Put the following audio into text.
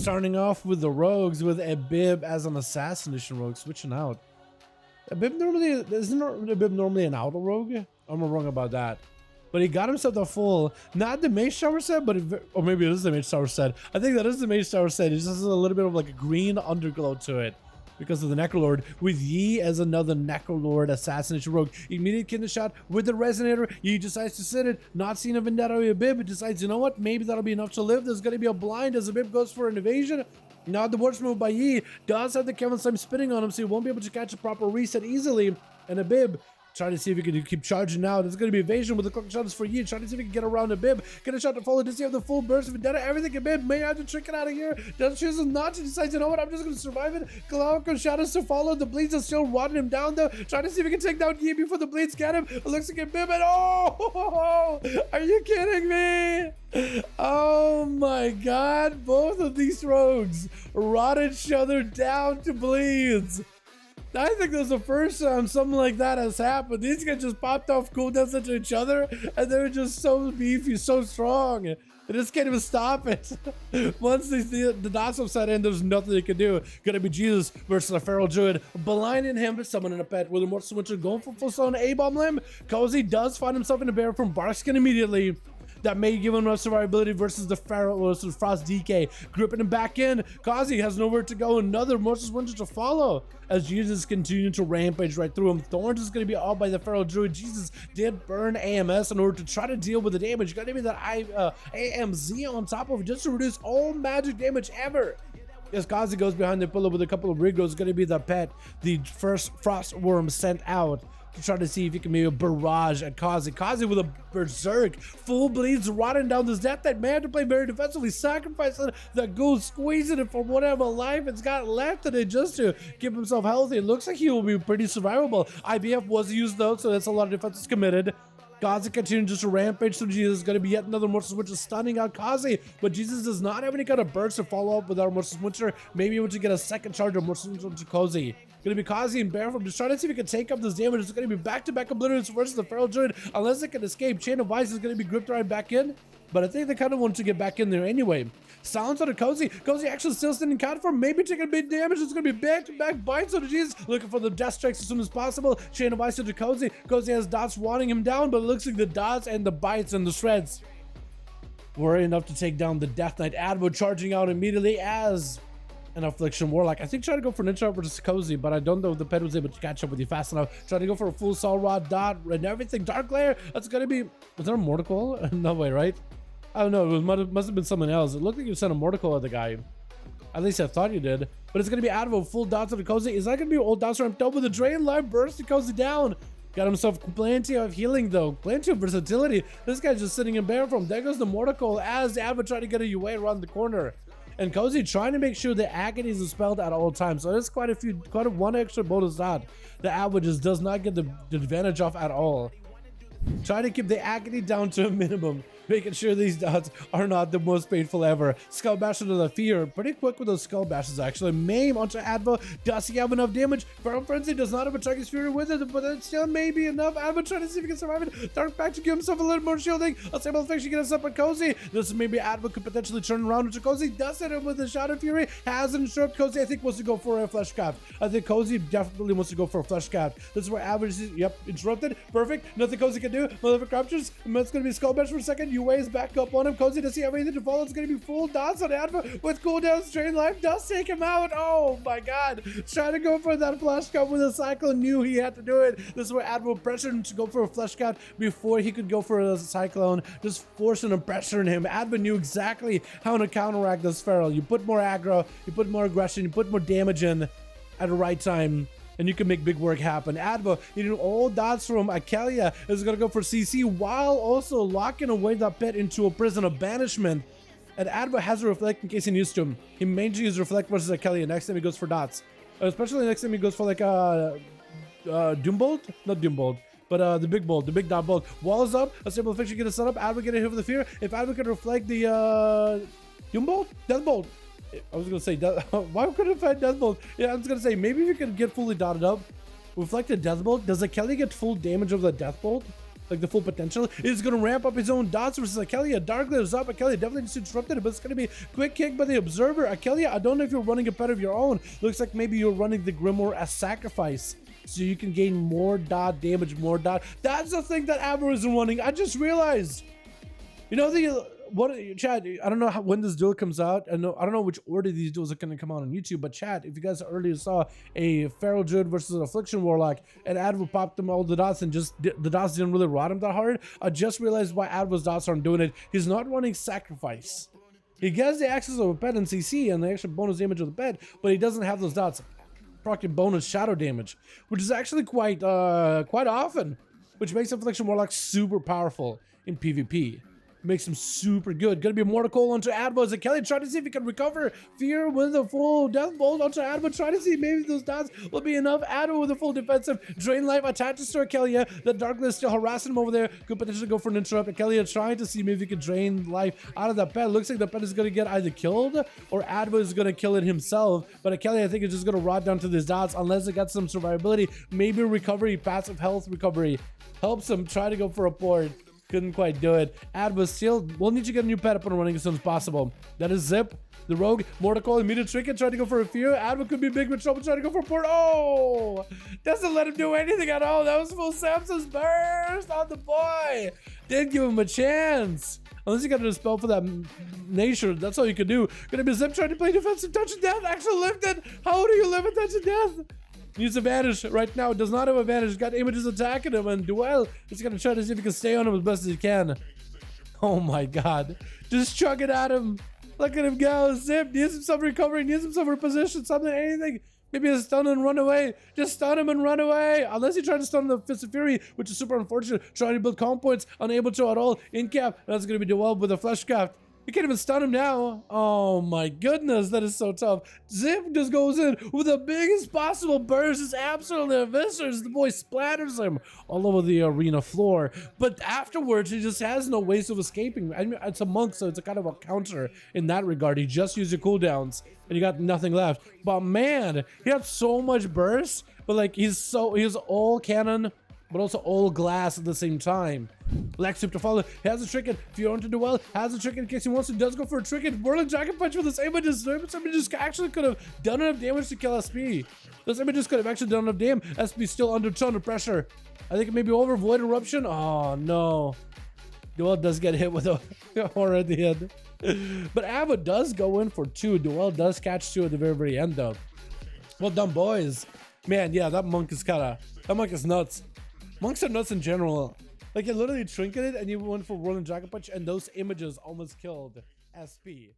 starting off with the rogues with a Bib as an assassination rogue, switching out. A Bib normally isn't a Bib normally an auto rogue? I'm wrong about that. But he got himself the full, not the Mage Tower set, but or maybe it is the Mage Tower set. I think that is the Mage Tower set. It just has a little bit of like a green underglow to it because of the Necrolord, with Yi as another Necrolord assassination rogue. Immediate kidney shot with the Resonator. Yi decides to sit it, not seeing a Vendetta or a Bib. It decides, you know what, maybe that'll be enough to live. There's going to be a blind as the Bib goes for an evasion. Now the worst move by Yi does have the Kevin Slime spinning on him, so he won't be able to catch a proper reset easily. And a Bib trying to see if he can keep charging now. There's going to be evasion with the clock shots for Yi. Trying to see if he can get around a Bib. Get a shot to follow. Does he have the full burst of Vendetta? Everything a Bib may have to trick it out of here. Does chooses not to decide, you know what, I'm just going to survive it. Glaucous shadows to follow. The bleeds are still rotting him down though. Trying to see if he can take down Yi before the bleeds get him. It looks like a Bib and oh, are you kidding me? Oh my god, both of these rogues rotted each other down to bleeds. I think this is the first time something like that has happened. These guys just popped off cooldowns into each other, and they're just so beefy, so strong. They just can't even stop it. Once they see the dots upside in, there's nothing they can do. Gonna be Jesus versus the Feral Druid, blinding him, summoning a pet with a Mortal Switcher, going for full stone A-bomb limb. Cozy does find himself in a bear from Barkskin immediately. That may give him enough survivability versus the Feral versus Frost DK. Gripping him back in. Kazi has nowhere to go. Another Mortal Winter to follow as Jesus continues to rampage right through him. Thorns is going to be all by the Feral Druid. Jesus did burn AMS in order to try to deal with the damage. Got to be that AMZ on top of it just to reduce all magic damage ever. As Kazi goes behind the pillar with a couple of Rigros, going to be the pet, the first Frost Worm sent out to try to see if he can maybe barrage at Kazi. Kazi with a berserk, full bleeds, rotting down this Death Knight. Man to play very defensively, sacrificing the ghoul, squeezing it for whatever life it's got left in it just to keep himself healthy. It looks like he will be pretty survivable. IBF was used though, so that's a lot of defenses committed. Kazi continues just to rampage through Jesus. Going to be yet another Mortal Switcher stunning out Kazi, but Jesus does not have any kind of burst to follow up with our Mortal Switcher. Maybe able to get a second charge of Mortal Switcher to Kazi. Going to be Kazi and Barefoot just trying to see if he can take up this damage. It's going to be back-to-back Obliterates versus the Feral Druid. Unless they can escape, Chain of Vice is going to be gripped right back in, but I think they kind of want to get back in there anyway. Silence on Cozy. Cozy actually still standing count for, maybe taking a big damage. It's going to be back-to-back bites on the Jesus. Looking for the death strikes as soon as possible. Chain of Ice to Cozy. Cozy has dots wanting him down, but it looks like the dots and the bites and the shreds were enough to take down the Death Knight. Advo charging out immediately as an Affliction Warlock. I think trying to go for Ninja versus Cozy, but I don't know if the pet was able to catch up with you fast enough. Trying to go for a full Soul Rod, dot, and everything. Dark Lair. That's going to be... Was there a Mortical? No way, right? I don't know, it must have been someone else. It looked like you sent a Mortical at the guy. At least I thought you did. But it's going to be out of a full dots of the Cozy. Is that going to be old dots ramped up with a Drain Life burst to Cozy down? Got himself plenty of healing though. Plenty of versatility. This guy's just sitting in bear form. There goes the Mortical as the Advo trying to get a UA around the corner. And Cozy trying to make sure the Agony is dispelled at all times. So there's quite a one extra bonus dot. The Advo just does not get the advantage off at all. Try to keep the Agony down to a minimum, making sure these dots are not the most painful ever. Skull Bash into the fear. Pretty quick with those Skull Bashes, actually. Maim onto Advo. Does he have enough damage? Feral Frenzy does not have a Target's Fury with it, but it still may be enough. Advo trying to see if he can survive it. Dark Pact to give himself a little more shielding. A Stable Affliction gets up on Cozy. This maybe Advo could potentially turn around into Cozy. Does hit him with the Shadow Fury. Has an interrupt. Cozy, I think, wants to go for a Flesh Cap. I think Cozy definitely wants to go for a Flesh Cap. This is where Advo is. Yep, interrupted. Perfect. Nothing Cozy can do. Motherfucker captures. It's going to be Skull Bash for a second. UA is back up on him. Cozy, does he have anything to follow? It's going to be full dots on Advo with cooldowns. Drain Life does take him out. Oh my god. Trying to go for that Flesh Cap with a Cyclone. Knew he had to do it. This is where Advo pressured him to go for a Flesh Cap before he could go for a Cyclone. Just forcing and pressuring him. Advo knew exactly how to counteract this Feral. You put more aggro, you put more aggression, you put more damage in at the right time, and you can make big work happen. Advo, you know, all dots from Akelia is going to go for CC while also locking away that pet into a prison of banishment. And Advo has a Reflect in case he needs to. He mainly uses Reflect versus Akelia next time he goes for dots. Especially next time he goes for like Doombolt? Not Doombolt, but the big bolt, the big dot bolt. Wall is up, a Stable Affliction get a set up. Advo get a hit with the fear. If Advo can reflect the Doombolt? Deathbolt. I was gonna say, why couldn't I find Deathbolt? Yeah, I was gonna say, maybe if you could get fully dotted up. Reflected Deathbolt. Does Kelly get full damage of the Deathbolt? like the full potential. It's gonna ramp up his own dots versus Akelia. Darkler is up. Akelia definitely just interrupted it, but it's gonna be quick kick by the Observer. Akelia, I don't know if you're running a pet of your own. Looks like maybe you're running the Grimoire as sacrifice, so you can gain more dot damage, more dot. That's the thing that Abra isn't running. I just realized. You know Chad, I don't know when this duel comes out. I don't know which order these duels are going to come out on YouTube, but Chad, if you guys earlier saw a Feral Druid versus an Affliction Warlock, and Adva popped him all the dots and just the dots didn't really rot him that hard, I just realized why Adva's dots aren't doing it. He's not running Sacrifice. He gets the access of a pet and CC and the extra bonus damage of the pet, but he doesn't have those dots proccing bonus shadow damage, which is actually quite often, which makes Affliction Warlock super powerful in PvP. Makes him super good. Gonna be a Mortal Coil onto Adva as Akelia trying to see if he can recover Fear with a full Death Bolt onto Adva, trying to see maybe those dots will be enough. Adva with a full defensive Drain Life attaches to Akelia. The Darkness still harassing him over there. Could potentially go for an interrupt. Akelia trying to see maybe he can drain life out of that pet. Looks like the pet is gonna get either killed or Adva is gonna kill it himself. But Akelia, I think, is just gonna rot down to these dots unless it got some survivability. Maybe recovery, passive health recovery helps him try to go for a port. Couldn't quite do it. Adva still will need to get a new pet up and running as soon as possible. That is Zip, the Rogue, Mortal Coil, immediate Trinket, trying to go for a Fear. Adva could be big with trouble trying to go for a port. Oh! Doesn't let him do anything at all. That was full Samson's burst on the boy. Didn't give him a chance. Unless you got a spell for that nature, that's all you could do. Gonna be Zip trying to play defensive touch of death. Actually lifted. How do you live with touch of death? Needs advantage right now. Does not have advantage. Got Images attacking him, and Duel is gonna try to see if he can stay on him as best as he can. Oh my god. Just chuck it at him. Look at him go. Zip needs him some recovery, needs him some reposition, something, anything. Maybe a stun and run away. Just stun him and run away. Unless you try to stun the Fist of Fury, which is super unfortunate. Trying to build calm points, unable to at all. In cap. That's gonna be Duel with a Fleshcraft. You can't even stun him now. Oh my goodness, that is so tough. Zip just goes in with the biggest possible burst. It's absolutely eviscerates. The boy splatters him all over the arena floor. But afterwards, he just has no ways of escaping. I mean, it's a monk, so it's a kind of a counter in that regard. He just used your cooldowns, and you got nothing left. But man, he had so much burst. But like, he's all cannon, but also all glass at the same time. Lex to follow, has a Trinket, Fiora to Duel, has a Trinket in case he wants to, does go for a Trinket. Whirling Dragon Punch with this Images. Images actually could have done enough damage to kill SP. Those Images could have actually done enough damage. SP still under ton of pressure. I think maybe over Void Eruption. Oh no. Duel does get hit with a horror at the end. But Ava does go in for 2. Duel does catch 2 at the very, very end though. Well done, boys. Man, yeah, that monk is nuts. Monks are nuts in general. Like, you literally trinketed and you went for Whirling Dragon Punch, and those Images almost killed SP.